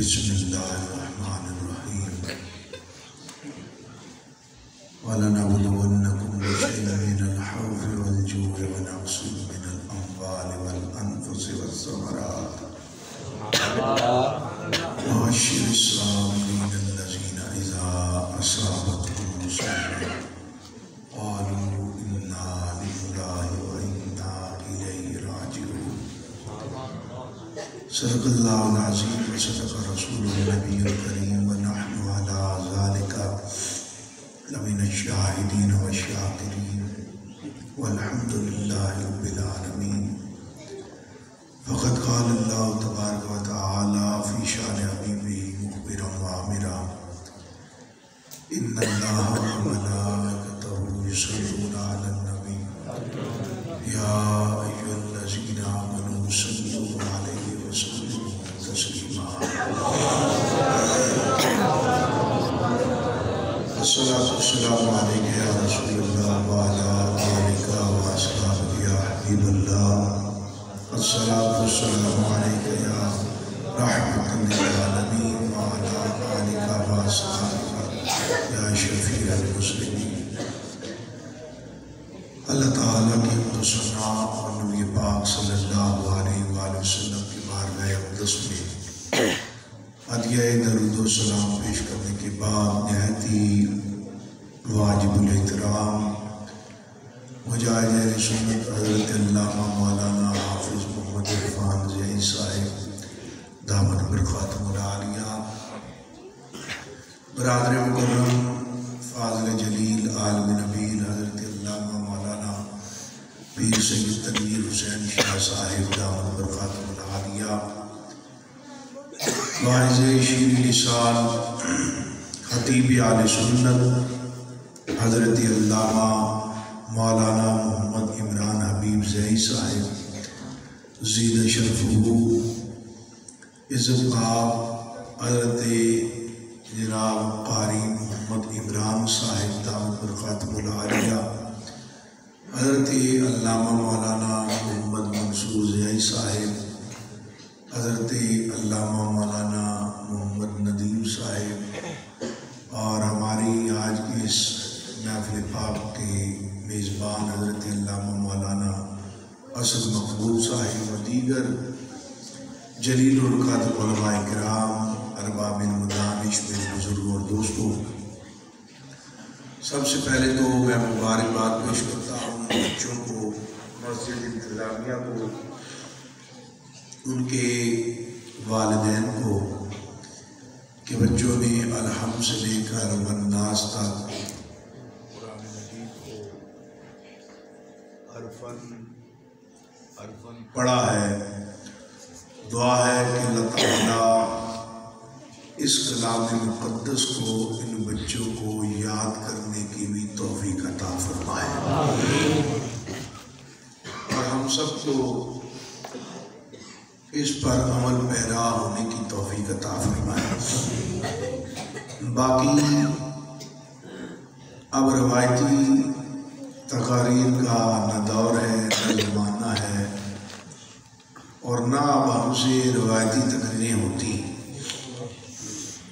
بسم اللہ الرحمن الرحیم وَلَنَبْلُوَنَّكُمْ بِشَيْءٍ مِّنَ الْخَوْفِ وَالْجُوعِ وَنَقْصٍ مِّنَ الْأَمْوَالِ وَالْأَنفُسِ وَالثَّمَرَاتِ وَبَشِّرِ الصَّابِرِينَ الَّذِينَ إِذَا أَصَابَتْهُم مُّصِيبَةٌ قَالُوا إِنَّا لِلَّهِ وَإِنَّا إِلَيْهِ راجعون۔ صدق اللہ العظیم وصدق رسول النبی الکریم ونحن علی ذلک لمن الشاہدین والشاکرین والحمد للہ رب العالمین۔ فقد قال اللہ تبارک و تعالی فی شان حبیبہ مخبرا وآمرا ان اللہ وملائکتہ یصلون علی النبی یا ایھا الذین آمنوا صلوا علیہ وسلم تسلیما۔ الصلاۃ والسلام علیک یا رسول اللہ وعلی آلک واصحابک یا حبیب اللہ۔ الصلاۃ والسلام علیک یا رحمۃ للعالمین وعلی آلک واصحابک یا شفیع المسلمین۔ اللہ تعالیٰ کی حمد و ثنا اور نبی پاک صلی اللہ علیہ وآلہ وسلم کی بارگاہ اقدس میں عطیہ درود و سلام پیش کرنے کے بعد نہایت ہی واجب الاحترام مجاہد اہل سنت حضرت علامہ مولانا حافظ محمد عرفان زئی صاحب دامت برکاتہم العالیہ، برادر مکرم فاضل جلیل عالم نبیل حضرت علامہ مولانا پیر سید تنویر حسین شاہ صاحب دامت برکاتہم العالیہ، واعظ شیر لسان خطیب اہل سنت حضرت علامہ مولانا محمد عمران حبیب زئی صاحب زید شرفہ، عزت مآب حضرت جناب قاری محمد عمران صاحب دامت برکاتہم العالیہ، حضرت علامہ مولانا محمد منصور زئی صاحب، حضرت علامہ مولانا محمد ندیم صاحب، اور ہماری آج کی اس محفل پاک کے میزبان حضرت علامہ مولانا اسد مقبول صاحب و دیگر جلیل القدر علماء کرام، ارباب المدانش، میرے بزرگوں اور دوستوں، سب سے پہلے تو میں مبارکباد پیش کرتا ہوں بچوں کو، مسجد انتظامیہ کو، ان کے والدین کو کہ بچوں نے الحمد سے لے کر والناس تک قرآن مجید کو حرفاً پڑھا ہے۔ دعا ہے کہ اللہ تعالیٰ اس کلام مقدس کو ان بچوں کو یاد کرنے کی بھی توفیق عطا فرمائے، اور ہم سب کو اس پر عمل پیرا ہونے کی توفیق عطا فرمائے۔ باقی اب روایتی تقاریر کا نہ دور ہے نہ زمانہ ہے، اور نہ اب ہم سے روایتی تقریریں ہوتی۔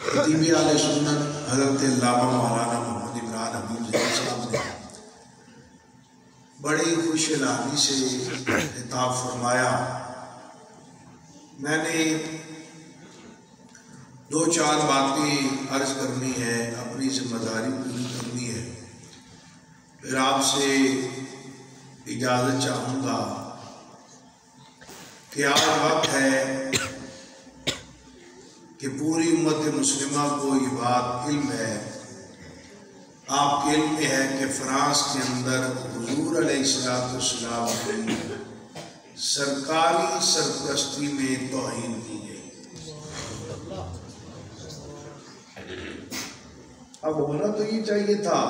خطیب اہل سنت حضرت علامہ مولانا محمد عمران حبیب زئی صاحب نے بڑی خوش الامی سے خطاب فرمایا۔ میں نے دو چار باتیں عرض کرنی ہے، اپنی ذمہ داری پوری کرنی ہے، پھر آپ سے اجازت چاہوں گا کہ آج وقت ہے کہ پوری امت مسلمہ کو یہ بات علم ہے، آپ کے علم میں ہے کہ فرانس کے اندر حضور علیہ السلام کی سرکاری سرپرستی میں توہین کی گئی۔ اب ہونا تو یہ چاہیے تھا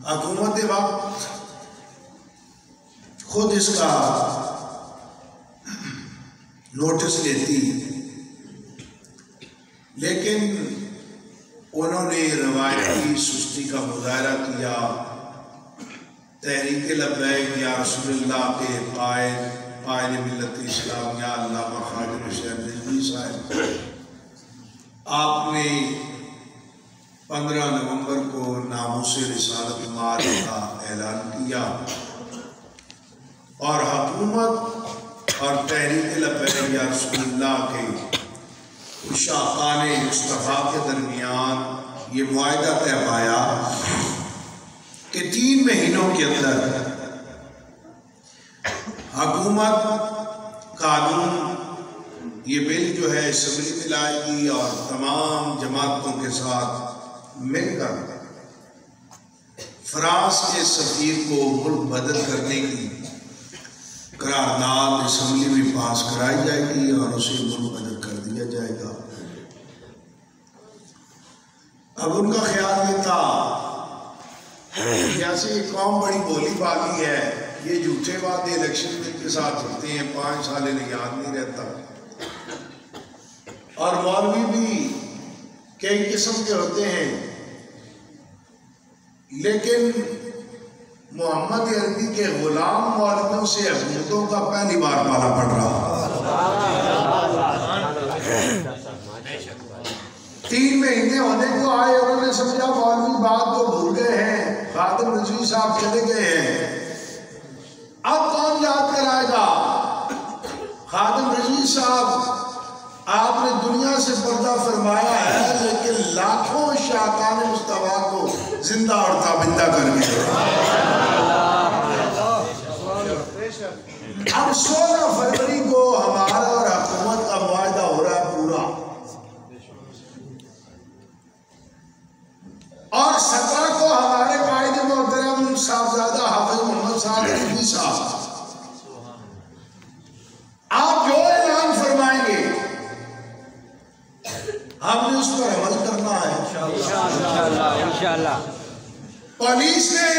حکومت وقت خود اس کا نوٹس لیتی، لیکن انہوں نے روایتی سستی کا مظاہرہ کیا۔ تحریک لبیک یا رسول اللہ کے قائد قائد ملت اسلامیہ علامہ خواجہ حسین رضوی صاحب، آپ نے 15 نومبر کو ناموس رسالت مآل کا اعلان کیا اور حکومت اور تحریک لبیک یا رسول اللہ کے شاقان مصطفیٰ کے درمیان یہ معاہدہ طے پایا کہ 3 مہینوں کے اندر حکومت قانون یہ بل جو ہے اسمبلی میں لائے گی اور تمام جماعتوں کے ساتھ مل کر فرانس کے سفیر کو ملک بدل کرنے کی قرارداد اسمبلی میں پاس کرائی جائے گی اور اسے ملک بدل کر دیا جائے گا۔ اب ان کا خیال یہ تھا جیسے یہ قوم بڑی بولی بالی ہے، یہ جھوٹے وعدے الیکشن کے ساتھ ہوتے ہیں، 5 سال انہیں یاد نہیں رہتا، اور مولوی بھی کئی قسم کے ہوتے ہیں، لیکن محمد عربی کے غلام مولویوں سے حکومتوں کا پہلی بار پالا پڑ رہا۔ 3 مہینے ہونے کو آئے، انہوں نے سمجھا مولوی بات کو بھول گئے ہیں، خادم رضوی صاحب چلے گئے ہیں، اب کون یاد کرائے گا؟ خادم رضوی صاحب آپ نے دنیا سے پردہ فرمایا ہے، لیکن لاکھوں شاقان مصطفیٰ کو زندہ اور تابندہ کر گئے۔ اب 16 فروری کو ہمارا اور حکومت کا معاہدہ ہو رہا ہے پورا، اور 17 کو ہمارے قائد محترم صاحبزادہ حافظ محمد صاحب رضوی صاحب آپ جو اعلان فرمائیں گے ہم نے اس پر عمل کرنا ہے انشاءاللہ۔ پولیس نے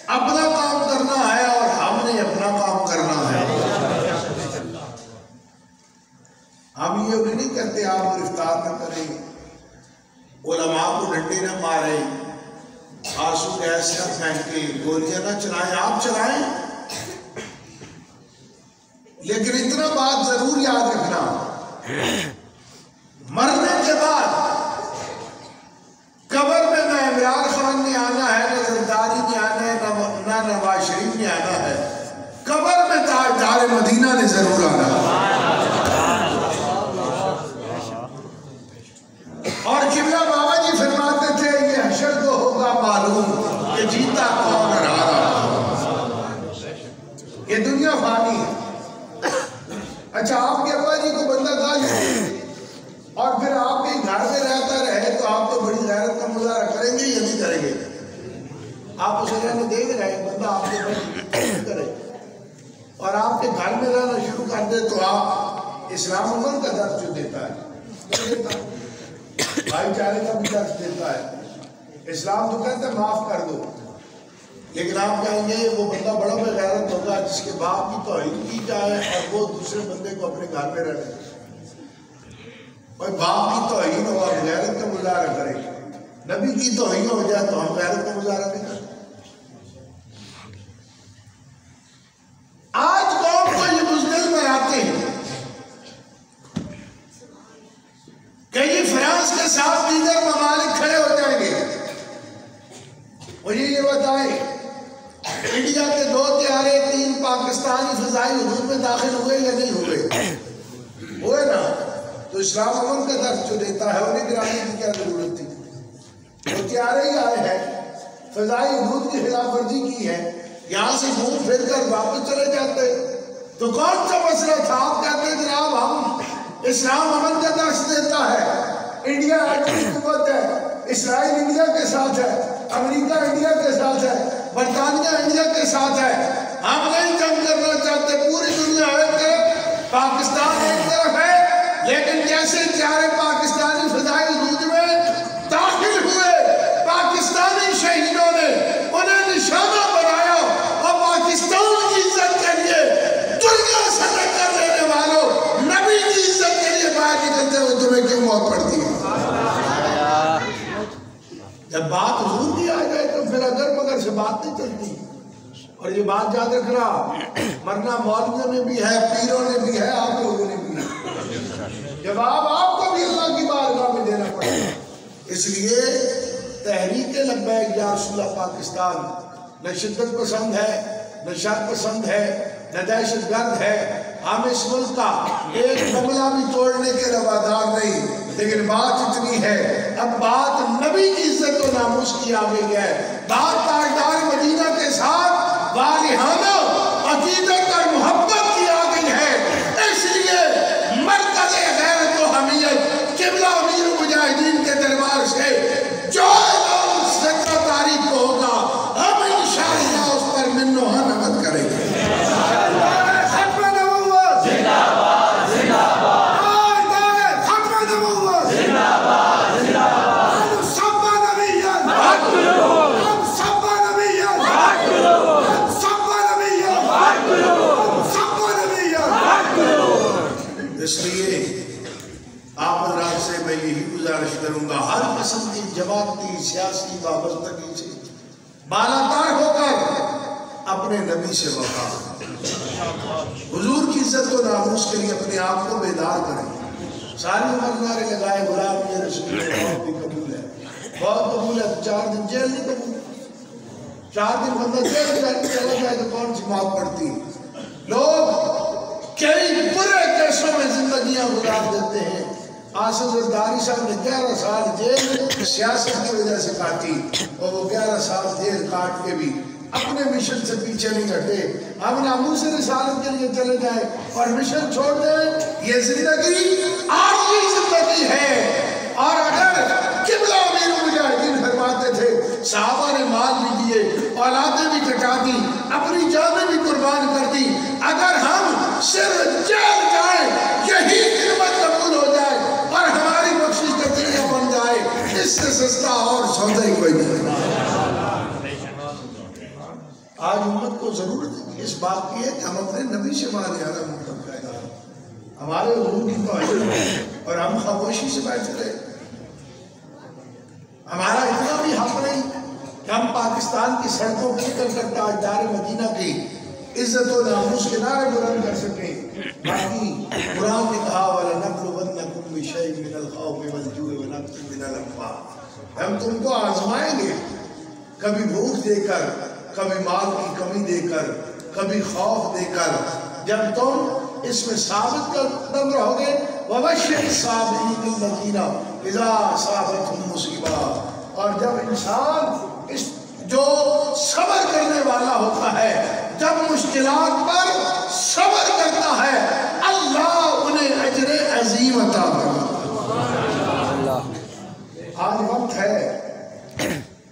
اپنا کام کرنا ہے اور ہم نے اپنا کام کرنا ہے۔ ہم یہ نہیں کہتے آپ گرفتار نہ کریں، علماء کو ڈنڈے نہ ماریں، آنسو گیس نہ پھینکیں، گولیاں نہ چلائیں، آپ چلائیں، لیکن اتنا بات ضرور یاد رکھنا، مرنے کے بعد قبر میں نہ عمران خان نے آنا ہے، نہ زرداری نے آنا ہے، نہ نواز شریف نے آنا ہے، قبر میں تاجدار مدینہ نے ضرور آنا ہے۔ اور قبلہ بابا جی فرماتے تھے یہ حشر کو ہوگا معلوم کہ جیتا کون اور ہارا، یہ دنیا فانی ہے۔ اچھا آپ کے ابا جی کو بندہ گالی اور پھر آپ کے گھر میں رہتا رہے تو آپ تو بڑی غیرت کا مظاہرہ کریں گے یا نہیں کریں گے؟ آپ اسے رہنے دیں گے، بندہ آپ کے گھر کرے اور آپ کے گھر میں رہنا شروع کر دے تو آپ اسلام امن کا درس جو دیتا ہے، بھائی چارے کا بھی درس دیتا ہے، اسلام تو کہتا ہے معاف کر دو، لیکن آپ کہیں گے وہ بندہ بڑا بے غیرت ہوگا جس کے باپ کی توہین کی جائے اور وہ دوسرے بندے کو اپنے گھر میں رہنے، اور باپ کی توہین ہو اور غیرت کا مظاہرہ کرے، نبی کی توہین ہو جائے تو ہم غیرت کا مظاہرہ نہیں کریں۔ آج قوم کو یہ بزدل بناتے ہیں کہ یہ فرانس کے ساتھ دیگر ممالک کھڑے ہو جائیں گے، مجھے یہ بتائیں انڈیا کے 2 طیارے 3 پاکستانی فضائی حدود میں داخل ہوئے یا نہیں ہوئے؟ ہوئے نا، تو اسلام امن کا درس جو دیتا ہے انہیں گرانے کی کیا ضرورت تھی؟ وہ طیارے ہی آئے ہیں، فضائی حدود کی خلاف ورزی کی ہے، یہاں سے گھوم پھر کر واپس چلے جاتے، تو کون سا مسئلہ تھا؟ آپ کہتے ہیں جناب ہم اسلام امن کا درس دیتا ہے، انڈیا ایٹمی قوت ہے، اسرائیل انڈیا کے ساتھ ہے، امریکہ انڈیا کے ساتھ ہے، برطانیہ انڈیا کے ساتھ ہے، ہم نہیں جنگ کرنا چاہتے، پوری دنیا ایک طرف، پاکستان ایک طرف ہے، لیکن جیسے طیارے پاکستانی فضائی حدود میں داخل ہوئے، پاکستانی شہیدوں نے انہیں نشانہ بنایا اور پاکستان کی عزت کے لیے دنیا سے ٹکر لینے والوں نبی کی عزت کے لیے باہر نکلتے ہوئے تمہیں کیوں موت پڑتی ہے؟ جب بات حضور کی آ جائے تو پھر اگر مگر سے بات نہیں چلتی۔ اور یہ بات یاد رکھنا، مرنا مولویوں نے بھی ہے، پیروں نے بھی ہے، آپ لوگوں نے بھی ہے، جواب آپ کو بھی اللہ کی بارگاہ میں دینا پڑے گا۔ اس لیے تحریک لبیک یا رسول اللہ پاکستان نہ شدت پسند ہے، نہ شر پسند ہے، نہ دہشت گرد ہے۔ ہم اس ملک کا ایک معاملہ بھی توڑنے کے روادار نہیں، لیکن بات اتنی ہے، اب بات نبی کی عزت و ناموس کی آ گئی ہے، بات تاجدار مدینہ کے ساتھ والہانہ عقیدت اور محبت کی آ گئی ہے۔ اس لیے مرکز غیرت و حمیت قبلہ امیر المجاہدین کے دربار سے جو اعلان 17 تاریخ کو ہوگا، ہم انشاءاللہ اس پر من و حنمت کریں گے۔ اس لیے آپ حضرات سے میں یہی گزارش کروں گا، ہر قسم کی جماعتی سیاسی وابستگی سے بالاتر ہو کر اپنے نبی سے وفا، حضور کی عزت و ناموس کے لیے اپنے آپ کو بیدار کریں۔ ساری عمر نعرے لگائے غلام یہ رسول بہت بھی قبول ہے، بہت قبول ہے، 4 دن جیل نہیں قبول، 4 دن بندہ جیل چلا جائے تو کون سی بات پڑتی؟ لوگ کئی برے کیسوں میں زندگیاں گزار دیتے ہیں۔ آصف زرداری صاحب نے 11 سال جیل سیاست کی وجہ سے کاٹی، اور وہ 11 سال جیل کاٹ کے بھی اپنے مشن سے پیچھے نہیں ہٹے۔ ہم ناموس رسالت کے لیے چلے جائیں اور مشن چھوڑ دیں، یہ زندگی عارضی زندگی ہے۔ اور اگر قبلہ امیر المجاہدین فرماتے تھے، صحابہ نے مال بھی دیے، اولادیں بھی کٹا دی، اپنی جانیں بھی قربان کر دی، اگر ہم صرف جیل جائیں یہی خدمت قبول ہو جائے اور ہماری بخشش کا ذریعہ بن جائے، اس سے سستا اور سودا ہی کوئی نہیں۔ آج امت کو ضرورت اس بات کی ہے کہ ہم اپنے نبی سے والہانہ محبت کا اظہار کریں، ہمارے حضور کی توحید، اور ہم خاموشی سے بیٹھ رہے۔ ہمارا اتنا بھی حق نہیں کہ ہم پاکستان کی سڑکوں پر نکل کر تاجدار مدینہ کی عزت و ناموس کے نعرے بلند کر سکیں۔ باقی قرآن نے کہا وَلَنَبْلُوَنَّكُمْ بِشَيْءٍ مِّنَ الْخَوْفِ وَالْجُوعِ وَنَقْصٍ مِّنَ الْأَمْوَالِ، ہم تم کو آزمائیں گے، کبھی بھوک دے کر، کبھی مال کی کمی دے کر، کبھی خوف دے کر۔ جب تم اس میں ثابت قدم رہو گے، وَبَشِّرِ الصَّابِرِينَ الَّذِينَ إِذَا أَصَابَتْهُمْ مُصِیبَةٌ، اور جب انسان جو صبر کرنے والا ہوتا ہے، جب مشکلات پر صبر کرتا ہے، اللہ انہیں اجر عظیم عطا فرماتا ہے۔ آج وقت ہے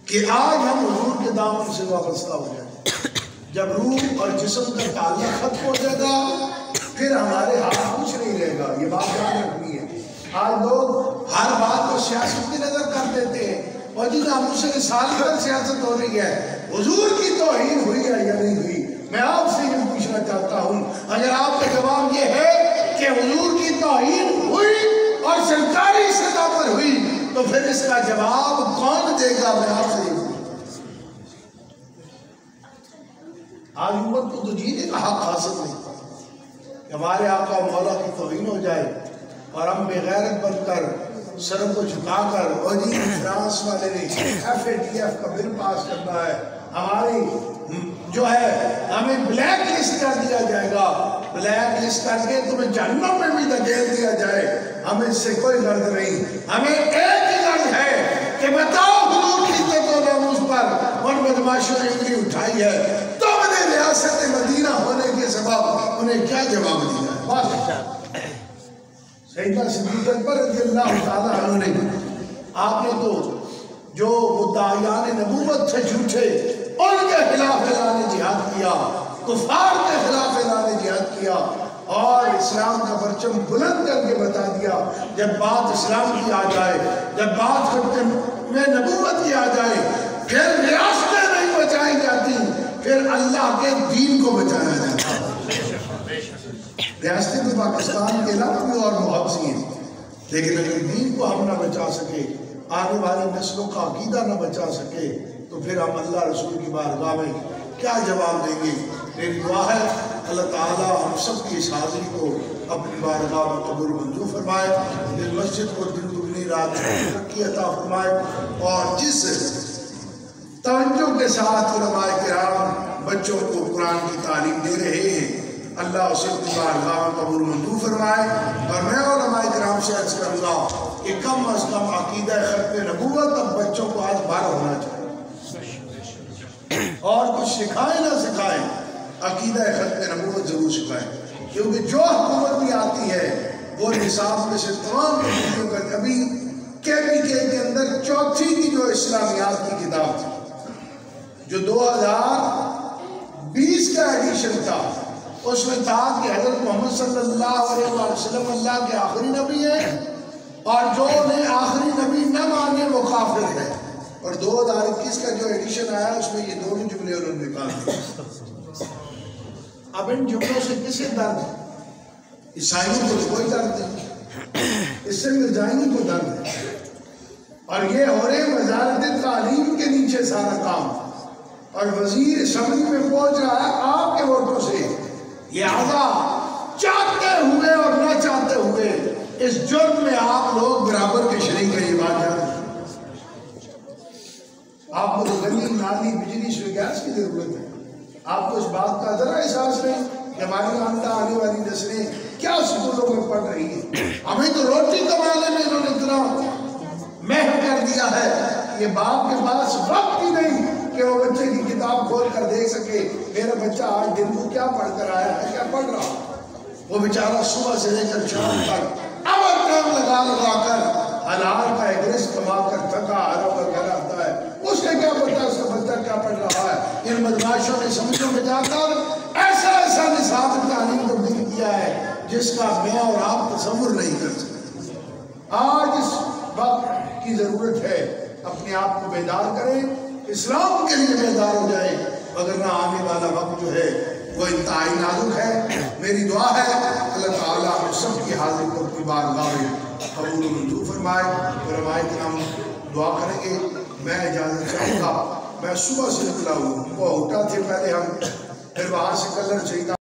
کہ آج ہم حضور کے دامن سے وابستہ ہو جائیں۔ جب روح اور جسم کا تعلق ختم ہو جائے گا، پھر ہمارے ہاتھ کچھ نہیں رہے گا، یہ بات یاد رکھنی ہے۔ آج لوگ ہر بات کو سیاست کی نظر کر دیتے ہیں، اور جی ناموس رسالت پر سیاست ہو رہی ہے، حضور کی توہین ہوئی ہے یا نہیں ہوئی؟ میں آپ سے یہ پوچھنا چاہتا ہوں، اگر آپ کا جواب یہ ہے کہ حضور کی توہین ہوئی اور سرکاری سطح پر ہوئی، تو پھر اس کا جواب کون دے گا؟ میں آپ سے یہ پوچھتا ہوں۔ آج امت کو تو جینے کا حق حاصل نہیں کہ ہمارے آقا مولا کی توہین ہو جائے اور ہم بے غیرت بن کر سر کو جھکا کر، اور جی فرانس والے نے FATF کا بل پاس کرنا ہے، ہماری جو ہے ہمیں بلیک لسٹ کر دیا جائے گا، بلیک لسٹ کر کے تمہیں جہنم میں بھی دھکیل دیا جائے، ہمیں اس سے کوئی غرض نہیں۔ ہمیں ایک ہی غرض ہے کہ بتاؤ حضور کی عزت و ناموس پر ان بدماشوں نے انگلی اٹھائی ہے، تم نے ریاست مدینہ ہونے کے سبب انہیں کیا جواب دیا ہے؟ بس سیدنا صدیق اکبر رضی اللہ تعالیٰ عنہ نے، آپ نے تو جو مدعیان نبوت تھے جھوٹے، ان کے خلاف اعلان جہاد کیا، کفار کے خلاف اعلان جہاد کیا، اور اسلام کا پرچم بلند کر کے بتا دیا، جب بات اسلام کی آ جائے، جب بات ختم میں نبوت کی آ جائے، پھر ریاستیں نہیں بچائی جاتی، پھر اللہ کے دین کو بچایا جاتا ہے۔ ریاستیں تو پاکستان کے علاوہ بھی اور بہت سی ہیں، لیکن اگر دین کو ہم نہ بچا سکے، آنے والی نسلوں کا عقیدہ نہ بچا سکے، تو پھر ہم اللہ رسول کی بارگاہ میں کیا جواب دیں گے؟ میری دعا ہے اللہ تعالیٰ ہم سب کی اس حاضری کو اپنی بارگاہ میں قبول منظور فرمائے، اس مسجد کو دن دگنی رات ترقی عطا فرمائے، اور جس توجہ کے ساتھ علماء کرام بچوں کو قرآن کی تعلیم دے رہے ہیں اللہ اسے اپنی بارگاہ میں قبول منظور فرمائے۔ اور میں علماء کرام سے عرض کروں گا کہ کم از کم عقیدہ ختم نبوت اب بچوں کو آج بار ہونا چاہیے، اور کچھ سکھائیں نہ سکھائیں عقیدہ ختم نبوت ضرور سکھائیں، کیونکہ جو حکومت بھی آتی ہے وہ نصاب میں سے تمام چیزوں کا ابھی KPK کے اندر چوتھی کی جو اسلامیات کی کتاب تھی جو 2020 کا ایڈیشن تھا، اس میں تھا کہ حضرت محمد صلی اللہ علیہ وسلم اللہ کے آخری نبی ہیں اور جو انہیں آخری نبی نہ مانے وہ کافر ہے، اور 2021 کا جو ایڈیشن آیا اس میں یہ دونوں جملے انہوں نے نکال دیے۔ اب ان جملوں سے کسے درد ہے؟ عیسائیوں کو کوئی درد نہیں، اس سے مرزائیوں کو درد ہے، اور یہ ہو رہے وزارت تعلیم کے نیچے سارا کام، اور وزیر اسمبلی میں پہنچ رہا ہے آپ کے ووٹوں سے، لہذا چاہتے ہوئے اور نہ چاہتے ہوئے اس جرم میں آپ لوگ برابر کے شریک ہیں۔ یہ بات جانتے ہیں آپ کو تو گلی نالی بجلی سے گیس کی ضرورت ہے، آپ کو اس بات کا ذرا احساس نہیں کہ ہماری آنے والی نسلیں کیا سکولوں میں پڑھ رہی ہیں، ہمیں تو روٹی کمانے میں انہوں نے اتنا محو کر دیا ہے، یہ باپ کے پاس وقت ہی نہیں کہ وہ بچے کی کتاب کھول کر دیکھ سکے میرا بچہ آج دن کو کیا پڑھ کر آیا ہے، کیا پڑھ رہا۔ وہ بیچارہ صبح سے لے کر شام تک اوور ٹائم لگا کر حلال کا ایک رزق کما کر تھکا ہرا ہوا گھر آتا ہے، اس نے کیا پتا اس کا بچہ کیا پڑھ رہا ہے۔ ان بدماشوں نے سمجھوں میں جا کر ایسا نصاب تعلیم تبدیل کیا ہے جس کا میں اور آپ تصور نہیں کر سکتے۔ آج اس وقت کی ضرورت ہے اپنے آپ کو بیدار کریں، اسلام کے لیے بیدار ہو جائیں، وگرنہ آنے والا وقت جو ہے وہ انتہائی نازک ہے۔ میری دعا ہے اللہ تعالیٰ ہم سب کی حاضری کو اپنی بارگاہ میں قبول و منظور فرمائے۔ علماء کرام دعا کریں گے، میں اجازت چاہوں گا۔ میں صبح سے نکلا ہوں، وہ اٹھا تھے پہلے ہم، پھر وہاں سے کلر چاہیے